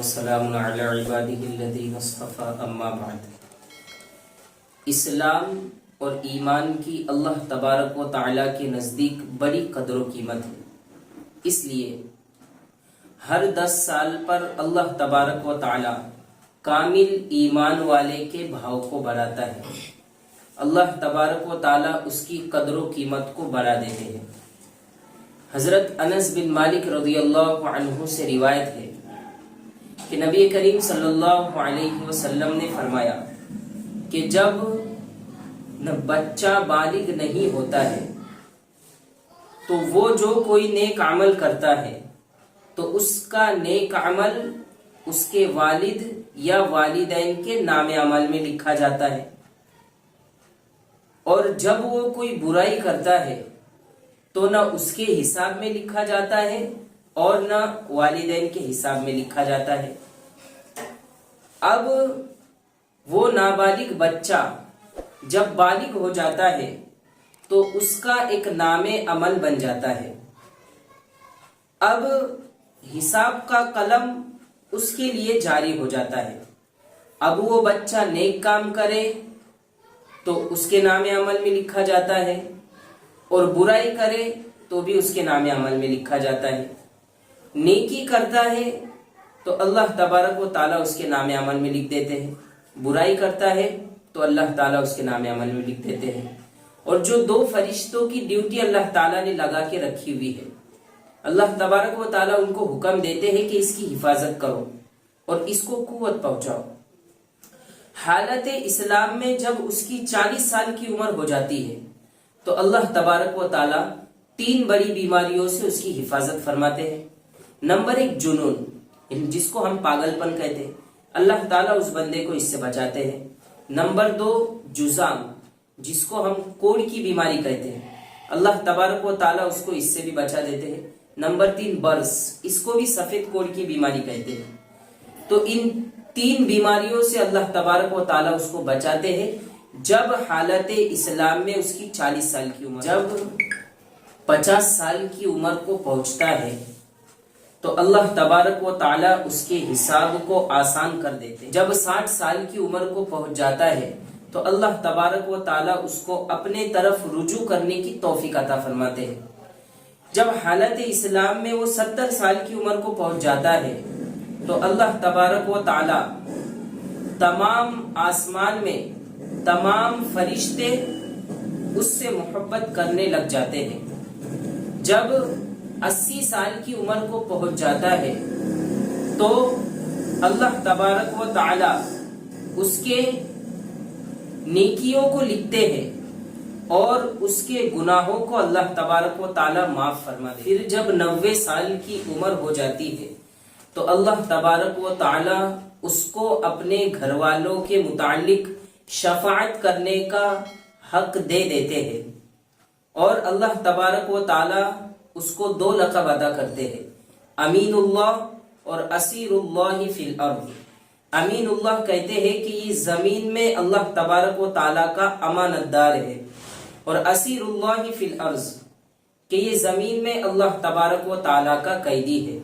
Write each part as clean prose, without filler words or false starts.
وسلام علی عباده الذین اصطفى اما بعد۔ اسلام اور ایمان کی اللہ تبارک و تعالیٰ کے نزدیک بڑی قدر و قیمت ہے، اس لیے ہر 10 سال پر اللہ تبارک و تعالیٰ کامل ایمان والے کے بھاؤ کو بڑھاتا ہے، اللہ تبارک و تعالیٰ اس کی قدر و قیمت کو بڑھا دیتے ہیں۔ حضرت انس بن مالک رضی اللہ عنہ سے روایت ہے کہ نبی کریم صلی اللہ علیہ وسلم نے فرمایا کہ جب بچہ بالغ نہیں ہوتا ہے تو وہ جو کوئی نیک عمل کرتا ہے تو اس کا نیک عمل اس کے والد یا والدین کے نام عمل میں لکھا جاتا ہے، اور جب وہ کوئی برائی کرتا ہے تو نہ اس کے حساب میں لکھا جاتا ہے اور نہ والدین کے حساب میں لکھا جاتا ہے۔ اب وہ نابالغ بچہ جب بالغ ہو جاتا ہے تو اس کا ایک نام عمل بن جاتا ہے۔ اب حساب کا قلم اس کے لیے جاری ہو جاتا ہے۔ اب وہ بچہ نیک کام کرے تو اس کے نام عمل میں لکھا جاتا ہے، اور برائی کرے تو بھی اس کے نام عمل میں لکھا جاتا ہے۔ نیکی کرتا ہے تو اللہ تبارک و تعالیٰ اس کے نام عمل میں لکھ دیتے ہیں، برائی کرتا ہے تو اللہ تعالیٰ اس کے نام عمل میں لکھ دیتے ہیں۔ اور جو 2 فرشتوں کی ڈیوٹی اللہ تعالیٰ نے لگا کے رکھی ہوئی ہے، اللہ تبارک و تعالیٰ ان کو حکم دیتے ہیں کہ اس کی حفاظت کرو اور اس کو قوت پہنچاؤ۔ حالت اسلام میں جب اس کی 40 سال کی عمر ہو جاتی ہے تو اللہ تبارک و تعالیٰ 3 بڑی بیماریوں سے اس کی حفاظت فرماتے ہیں۔ نمبر 1 جنون، جس کو ہم پاگل پن کہتے ہیں، اللہ تعالیٰ اس بندے کو اس سے بچاتے ہیں۔ نمبر 2 جذام، جس کو ہم کوڑ کی بیماری کہتے ہیں، اللہ تبارک و تعالیٰ اس کو اس سے بھی بچا دیتے ہیں۔ نمبر 3 برس، اس کو بھی سفید کوڑ کی بیماری کہتے ہیں۔ تو ان 3 بیماریوں سے اللہ تبارک و تعالیٰ اس کو بچاتے ہیں جب حالت اسلام میں اس کی 40 سال کی عمر، جب 50 سال کی عمر کو پہنچتا ہے تو اللہ تبارک و تعالیٰ اس کے حساب کو آسان کر دیتے ہیں۔ جب 60 سال کی عمر کو پہنچ جاتا ہے تو اللہ تبارک و تعالیٰ اس کو اپنے طرف رجوع کرنے کی توفیق عطا فرماتے ہیں۔ جب حالت اسلام میں وہ 70 سال کی عمر کو پہنچ جاتا ہے تو اللہ تبارک و تعالیٰ تمام آسمان میں تمام فرشتے اس سے محبت کرنے لگ جاتے ہیں۔ جب 80 سال کی عمر کو پہنچ جاتا ہے تو اللہ تبارک و تعالیٰ اس کے نیکیوں کو لکھتے ہیں اور اس کے گناہوں کو اللہ تبارک و تعالیٰ معاف فرما دیتے ہیں۔ پھر جب 90 سال کی عمر ہو جاتی ہے تو اللہ تبارک و تعالیٰ اس کو اپنے گھر والوں کے متعلق شفاعت کرنے کا حق دے دیتے ہیں، اور اللہ تبارک و تعالیٰ اس کو 2 لقب ادا کرتے ہیں، امین اللہ اور اسیر اللہ فی الارض۔ امین اللہ کہتے ہیں کہ یہ زمین میں اللہ تبارک و تعالیٰ کا امانت دار ہے، اور اسیر اللہ فی الارض کہ یہ زمین میں اللہ تبارک و تعالیٰ کا قیدی ہے۔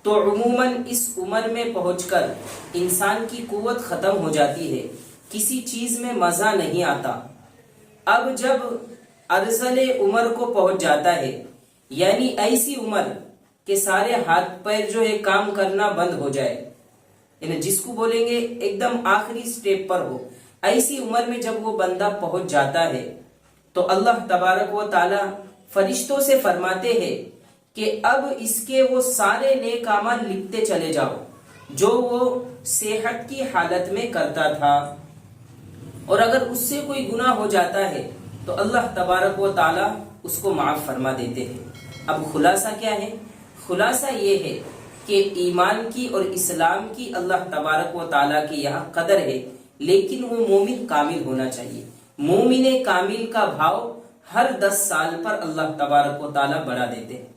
تو عموماً اس عمر میں پہنچ کر انسان کی قوت ختم ہو جاتی ہے، کسی چیز میں مزہ نہیں آتا۔ اب جب ارذل عمر کو پہنچ جاتا ہے، یعنی ایسی عمر کہ سارے ہاتھ پیر جو ہے کام کرنا بند ہو جائے، یعنی جس کو بولیں گے ایک دم آخری سٹیپ پر ہو، ایسی عمر میں جب وہ بندہ پہنچ جاتا ہے تو اللہ تبارک و تعالیٰ فرشتوں سے فرماتے ہیں کہ اب اس کے وہ سارے نیک اعمال لکھتے چلے جاؤ جو وہ صحت کی حالت میں کرتا تھا، اور اگر اس سے کوئی گناہ ہو جاتا ہے تو اللہ تبارک و تعالیٰ اس کو معاف فرما دیتے ہیں۔ اب خلاصہ کیا ہے؟ خلاصہ یہ ہے کہ ایمان کی اور اسلام کی اللہ تبارک و تعالیٰ کی یہاں قدر ہے، لیکن وہ مومن کامل ہونا چاہیے۔ مومن کامل کا بھاؤ ہر 10 سال پر اللہ تبارک و تعالیٰ بڑھا دیتے ہیں۔